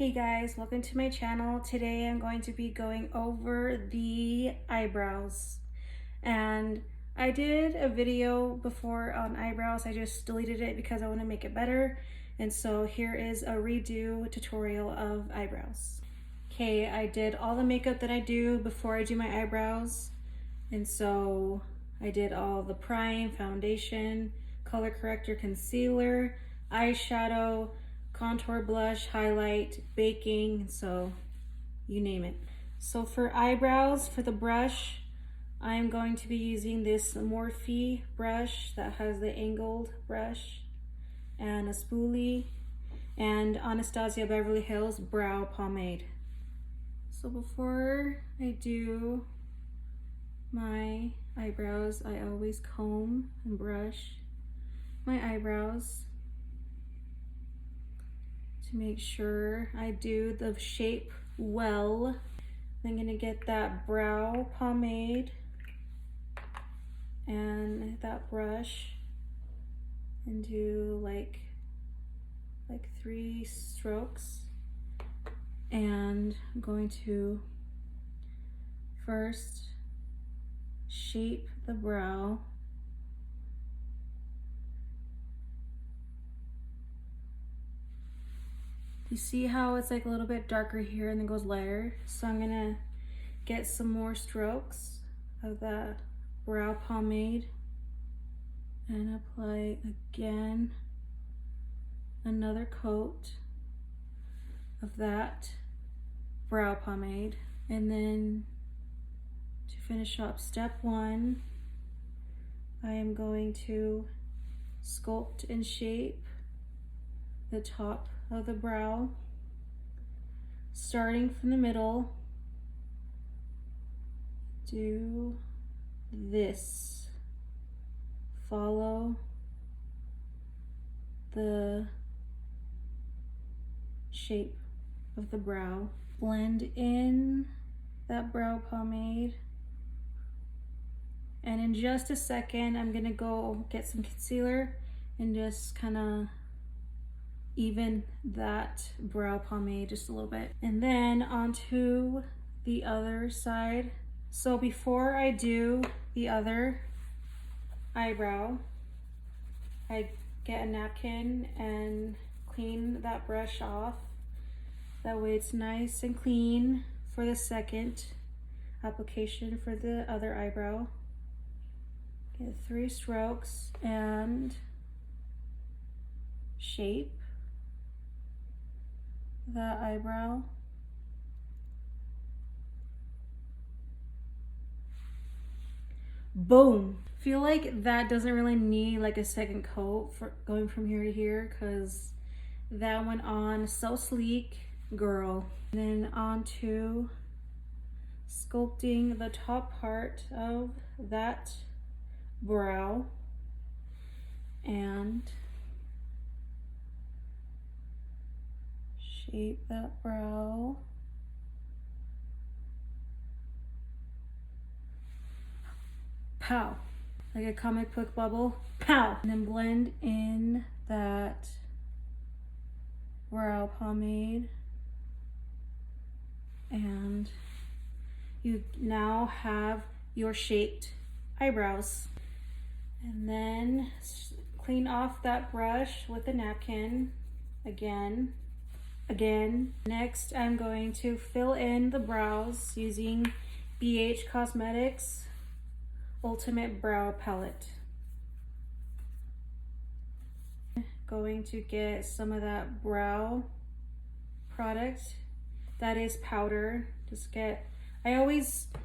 Hey guys, welcome to my channel. Today I'm going to be going over the eyebrows. And I did a video before on eyebrows. I just deleted it because I want to make it better. And so here is a redo tutorial of eyebrows. Okay, I did all the makeup that I do before I do my eyebrows. And so I did all the prime, foundation, color corrector, concealer, eyeshadow, contour, blush, highlight, baking, so you name it. So for eyebrows, for the brush, I'm going to be using this Morphe brush that has the angled brush and a spoolie and Anastasia Beverly Hills brow pomade. So before I do my eyebrows, I always comb and brush my eyebrows to make sure I do the shape well. I'm gonna get that brow pomade and that brush and do like 3 strokes. And I'm going to first shape the brow. You see how it's like a little bit darker here and then goes lighter? So I'm gonna get some more strokes of the brow pomade and apply again another coat of that brow pomade. And then to finish up step 1, I am going to sculpt and shape the top of the brow, starting from the middle. Do this, follow the shape of the brow, blend in that brow pomade, and in just a second I'm gonna go get some concealer and just kind of even that brow pomade just a little bit. And then onto the other side. So before I do the other eyebrow, I get a napkin and clean that brush off. That way it's nice and clean for the second application for the other eyebrow. Get 3 strokes and shape that eyebrow. Boom. Feel like that doesn't really need like a second coat for going from here to here, because that went on so sleek, girl. And then on to sculpting the top part of that brow and shape that brow. Pow. Like a comic book bubble. Pow. And then blend in that brow pomade. And you now have your shaped eyebrows. And then clean off that brush with a napkin again. Next, I'm going to fill in the brows using BH Cosmetics Ultimate Brow Palette. Going to get some of that brow product that is powder.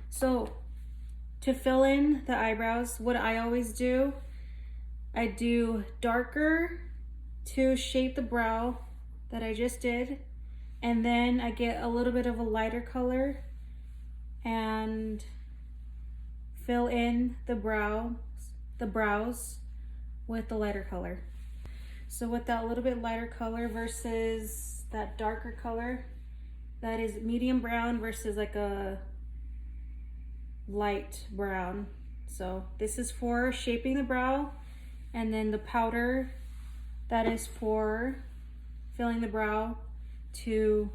So to fill in the eyebrows, what I always do, I do darker to shape the brow that I just did, and then I get a little bit of a lighter color and fill in the brows with the lighter color. So with that little bit lighter color versus that darker color, that is medium brown versus like a light brown. So this is for shaping the brow, and then the powder, that is for filling the brow to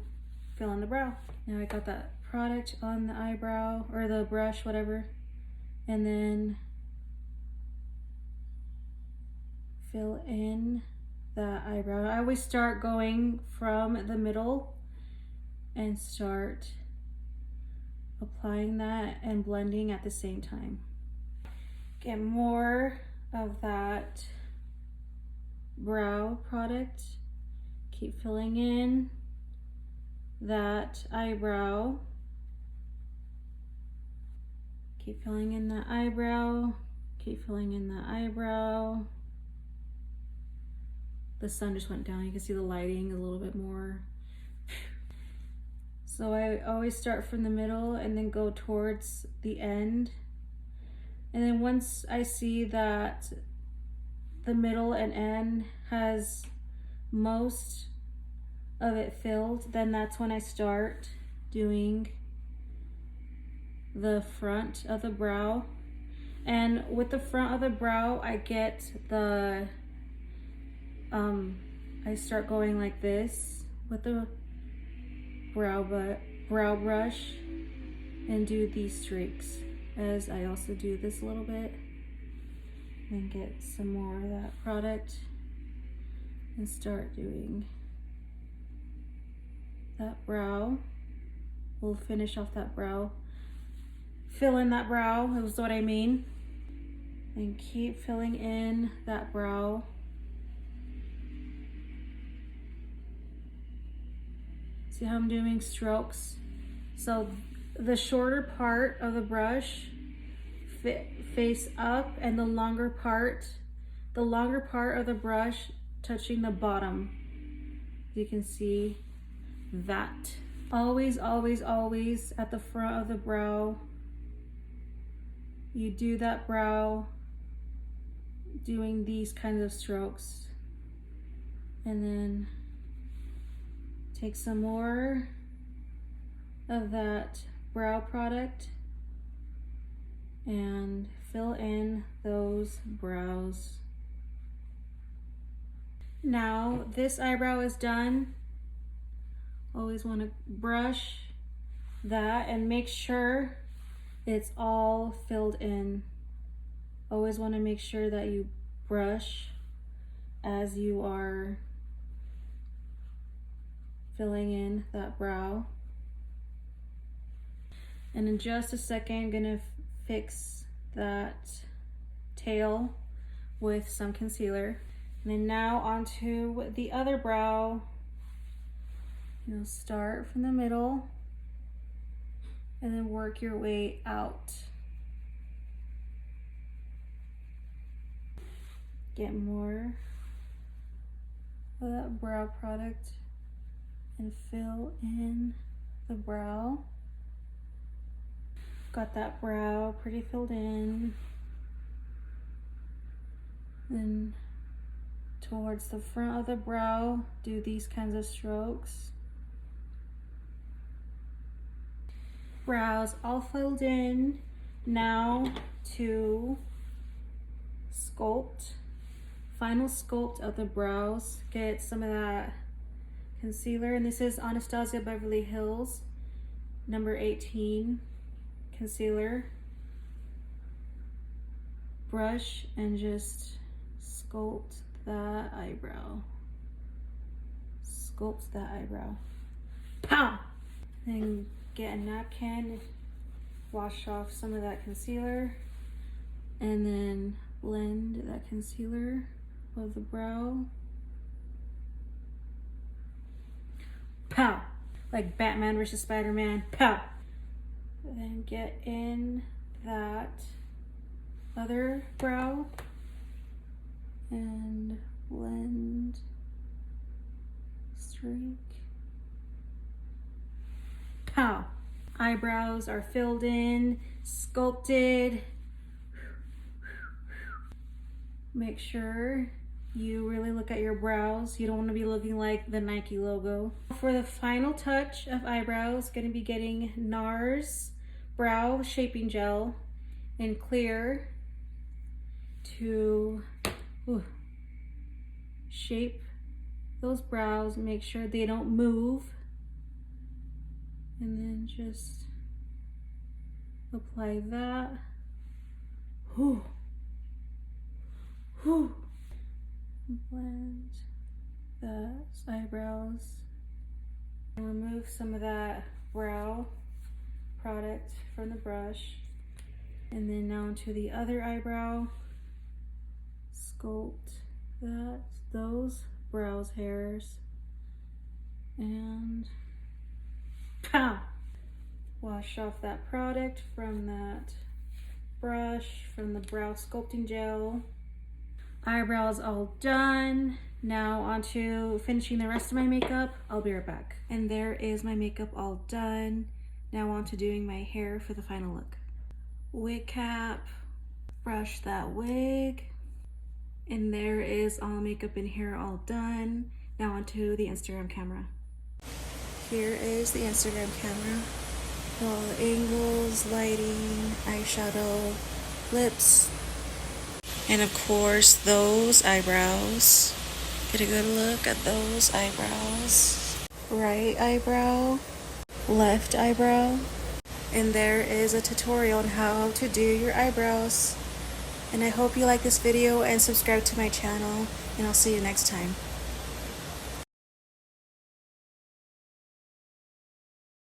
fill in the brow. Now I got that product on the eyebrow, or the brush, whatever, and then fill in the eyebrow. I always start going from the middle and start applying that and blending at the same time. Get more of that brow product. Keep filling in that eyebrow. Keep filling in the eyebrow. Keep filling in the eyebrow. The sun just went down. You can see the lighting a little bit more. So I always start from the middle and then go towards the end. And then once I see that the middle and end has most of it filled, then that's when I start doing the front of the brow. And with the front of the brow, I get the, I start going like this with the brow brush and do these streaks, as I also do this a little bit, and get some more of that product and start doing that brow. We'll finish off that brow, fill in that brow, is what I mean, and keep filling in that brow. See how I'm doing strokes? So the shorter part of the brush face up, and the longer part of the brush touching the bottom. You can see that. Always, always, always at the front of the brow, you do that brow doing these kinds of strokes, and then take some more of that brow product and fill in those brows. Now this eyebrow is done. Always want to brush that and make sure it's all filled in. Always want to make sure that you brush as you are filling in that brow. And in just a second, I'm gonna fix that tail with some concealer. And then now onto the other brow. You'll start from the middle and then work your way out. Get more of that brow product and fill in the brow. Got that brow pretty filled in. Then towards the front of the brow, do these kinds of strokes. Brows all filled in. Now to sculpt. Final sculpt of the brows. Get some of that concealer, and this is Anastasia Beverly Hills number 18 concealer. Brush and just sculpt that eyebrow. Sculpt that eyebrow. Pow! Then get a napkin, wash off some of that concealer, and then blend that concealer of the brow. Pow! Like Batman versus Spider-Man. Pow! Then get in that other brow and blend, streak. Pow! Eyebrows are filled in, sculpted. Make sure you really look at your brows. You don't want to be looking like the Nike logo. For the final touch of eyebrows, going to be getting NARS Brow Shaping Gel in clear to shape those brows. Make sure they don't move. just apply that. Whew. Whew. Blend the eyebrows and remove some of that brow product from the brush. And then now onto the other eyebrow. Sculpt those brows hairs. And pow! Wash off that product from that brush, from the brow sculpting gel. Eyebrows all done. Now onto finishing the rest of my makeup. I'll be right back. And there is my makeup all done. Now on to doing my hair for the final look. Wig cap, brush that wig. And there is all makeup and hair all done. Now onto the Instagram camera. Here is the Instagram camera. All the angles, lighting, eyeshadow, lips, and of course those eyebrows. Get a good look at those eyebrows. Right eyebrow, left eyebrow. And there is a tutorial on how to do your eyebrows. And I hope you like this video and subscribe to my channel, and I'll see you next time.